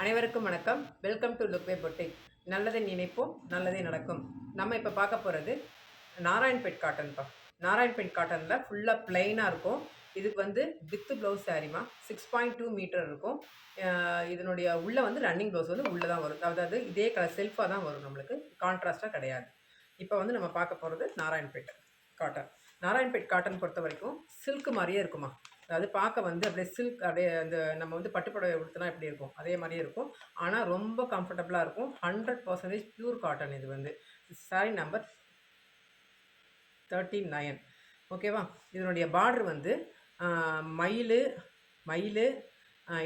அனைவருக்கும் வணக்கம். Welcome to Lookway boutique. நல்லதை நினைப்போம், நல்லதே நடக்கும். நம்ம இப்போ பார்க்க போகிறது நாராயண்பேட் காட்டன்ப்பா. நாராயண்பேட் காட்டனில் ஃபுல்லாக பிளெயினாக இருக்கும். இதுக்கு வந்து வித் ப்ளவுஸ் சாரீமா 6.2 மீட்டர் இருக்கும். இதனுடைய உள்ளே வந்து ரன்னிங் ப்ளவுஸ் வந்து உள்ளே தான் வரும். அதாவது இதே கலர் செல்ஃபாக தான் வரும், நம்மளுக்கு கான்ட்ராஸ்ட்டாக கிடையாது. இப்போ வந்து நம்ம பார்க்க போகிறது நாராயண்பேட் காட்டன். நாராயண்பேட் காட்டன் பொறுத்த வரைக்கும் சில்க் மாதிரியே இருக்குமா. அதாவது பார்க்க வந்து அப்படியே சில்க், அப்படியே அந்த நம்ம வந்து பட்டுப்புடவை உடுத்தினா எப்படி இருக்கும் அதே மாதிரியே இருக்கும். ஆனால் ரொம்ப கம்ஃபர்டபுளாக இருக்கும். 100% பியூர் காட்டன். இது வந்து சாரி நம்பர் 39. ஓகேவா. இதனுடைய பார்டர் வந்து மயில்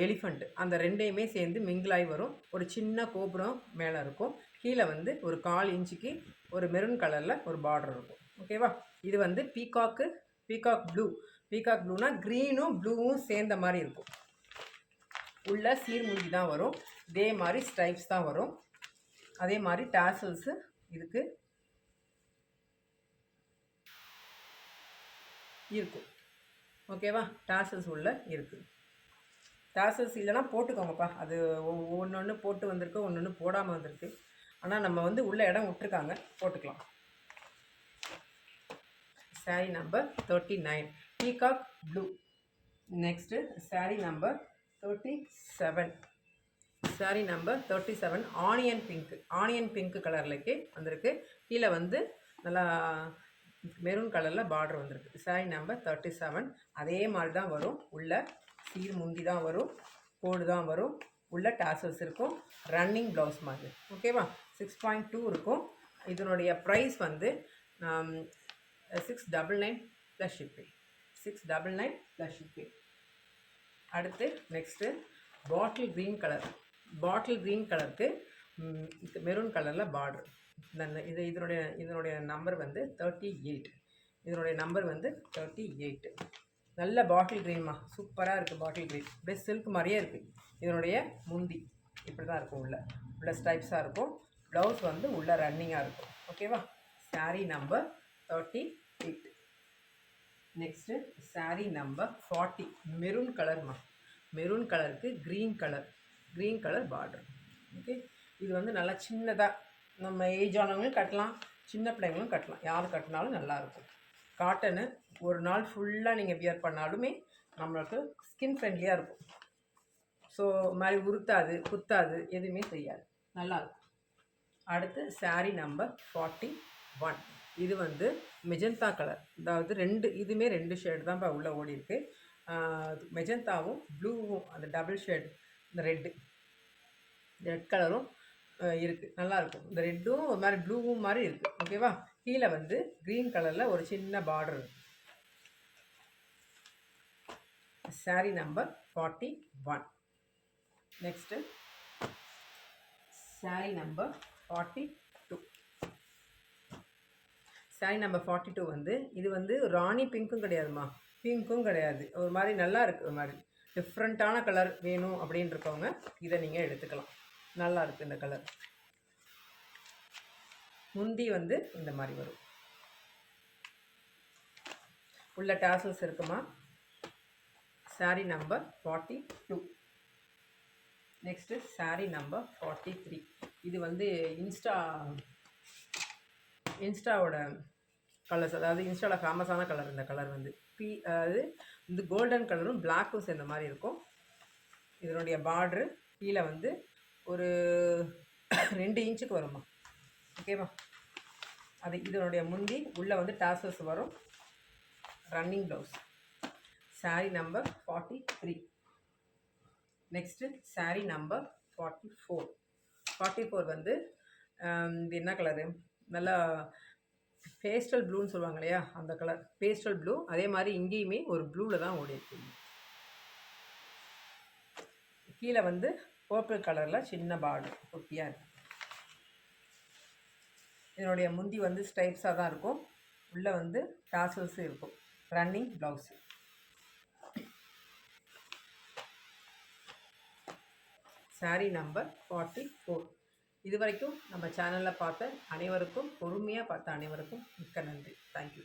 எலிஃபண்ட் அந்த ரெண்டையுமே சேர்ந்து மிங்கிளாகி வரும். ஒரு சின்ன கோபுரம் மேலே இருக்கும். கீழே வந்து ஒரு 1/4 இன்ச்சுக்கு ஒரு மெரூன் கலரில் ஒரு பார்டர் இருக்கும். ஓகேவா. இது வந்து பீகாக் ப்ளூனா க்ரீனும் ப்ளூவும் சேர்ந்த மாதிரி இருக்கும். உள்ள சீர்முஞ்சி தான் வரும். இதே மாதிரி ஸ்ட்ரைப்ஸ் தான் வரும். அதே மாதிரி டாசல்ஸு இதுக்கு இருக்கும். ஓகேவா. டாசல்ஸ் உள்ள இருக்குது. டாசல்ஸ் இல்லைனா போட்டுக்கோங்கப்பா. அது ஒன்று போட்டு வந்திருக்கு, ஒன்று போடாமல் வந்திருக்கு. ஆனால் நம்ம வந்து உள்ள இடம் விட்டுருக்காங்க, போட்டுக்கலாம். Sari number 39 peacock blue. Next sari number 37. Sari number 37 onion pink கலர்லக்கே வந்திருக்கு. கீழே வந்து நல்லா மெரூன் கலரில் பார்டர் வந்திருக்கு. சாரி நம்பர் 37 அதே மாதிரி தான் வரும். உள்ள சீர் முந்தி தான் வரும், கோடு தான் வரும். உள்ள டாசல்ஸ் இருக்கும். ரன்னிங் ப்ளவுஸ் மாதிரி. ஓகேவா. 6.2 இருக்கும். இதனுடைய ப்ரைஸ் வந்து 699 ப்ளஸ் ஷிப்பிங். 699 plus shipping. அடுத்து நெக்ஸ்ட்டு பாட்டில் க்ரீன் கலருக்கு மெரூன் கலரில் பார்டர். இதனுடைய நம்பர் வந்து 38. இதனுடைய நம்பர் வந்து 38. நல்ல பாட்டில் க்ரீன்மா, சூப்பராக இருக்குது. பாட்டில் க்ரீன் அப்படியே சில்க் மாதிரியே இருக்குது. இதனுடைய முந்தி இப்படி தான் இருக்கும். உள்ள ஸ்டைப்ஸாக இருக்கும். ப்ளவுஸ் வந்து உள்ள ரன்னிங்காக இருக்கும். ஓகேவா. Sari number 38. Next sari number 40 maroon கலர்மா. மெரூன் கலருக்கு க்ரீன் கலர் பார்டர். ஓகே. இது வந்து நல்லா சின்னதாக நம்ம ஏஜ் ஆனவங்களும் கட்டலாம், சின்ன பிள்ளைங்களும் கட்டலாம். யார் கட்டினாலும் நல்லாயிருக்கும். காட்டனு ஒரு நாள் ஃபுல்லாக நீங்கள் வியர் பண்ணாலுமே நம்மளுக்கு ஸ்கின் ஃப்ரெண்ட்லியாக இருக்கும். ஸோ மாதிரி உறுத்தாது, குத்தாது, எதுவுமே செய்யாது, நல்லாயிருக்கும். அடுத்து சாரீ நம்பர் 41. இது வந்து மெஜந்தா கலர். அதாவது இதுவுமே 2 ஷேடு தான் உள்ளே ஓடி இருக்குது. மெஜந்தாவும் ப்ளூவும் அந்த டபுள் ஷேடு, இந்த ரெட் கலரும் இருக்குது. நல்லாயிருக்கும். இந்த ரெட்டும் ஒரு மாதிரி ப்ளூவும் மாதிரி இருக்குது. ஓகேவா. கீழே வந்து க்ரீன் கலரில் ஒரு சின்ன பார்டர் இருக்குது. Sari number 41. Next sari number 42. Sari number 42 வந்து இது வந்து ராணி பிங்க்கும் கிடையாதுமா, பிங்க்கும் கிடையாது. ஒரு மாதிரி நல்லா இருக்குது. ஒரு மாதிரி டிஃப்ரெண்ட்டான கலர் வேணும் அப்படின்னு இருக்கவங்க இதை நீங்கள் எடுத்துக்கலாம். நல்லா இருக்குது இந்த கலர். முந்தி வந்து இந்த மாதிரி வரும். உள்ள டாசல்ஸ் இருக்குமா. Sari number 42. Next sari number 43. இது வந்து இன்ஸ்டாவோட கலர்ஸ், அதாவது இன்ஸ்டாவில் ஃபேமஸான கலர். இந்த கலர் வந்து அதாவது இந்த கோல்டன் கலரும் பிளாக்கும் சேர்ந்த மாதிரி இருக்கும். இதனுடைய பார்ட்ரு கீழே வந்து ஒரு 2 இன்ச்சுக்கு வருமா. ஓகேவா. இதனுடைய முந்தி உள்ளே வந்து டாசல்ஸ் வரும். Running blouse. Sari number 43. Next sari number 44. 44 வந்து இது என்ன கலரு, நல்லா பேஸ்டல் ப்ளூன்னு சொல்லுவாங்க இல்லையா, அந்த கலர் பேஸ்டல் ப்ளூ. அதே மாதிரி இங்கேயுமே ஒரு ப்ளூவில் தான் ஓடி இருக்கு. கீழே வந்து பர்பிள் கலரில் சின்ன பார்டர் குட்டியாக இருக்குது. இதனுடைய முந்தி வந்து ஸ்டைப்ஸாக தான் இருக்கும். உள்ளே வந்து டாசல்ஸும் இருக்கும். Running blouse. சாரீ நம்பர் 44. இது வரைக்கும் நம்ம சேனலில் பார்த்த அனைவருக்கும், பொறுமையாக பார்த்த அனைவருக்கும் மிக்க நன்றி. தேங்க்யூ.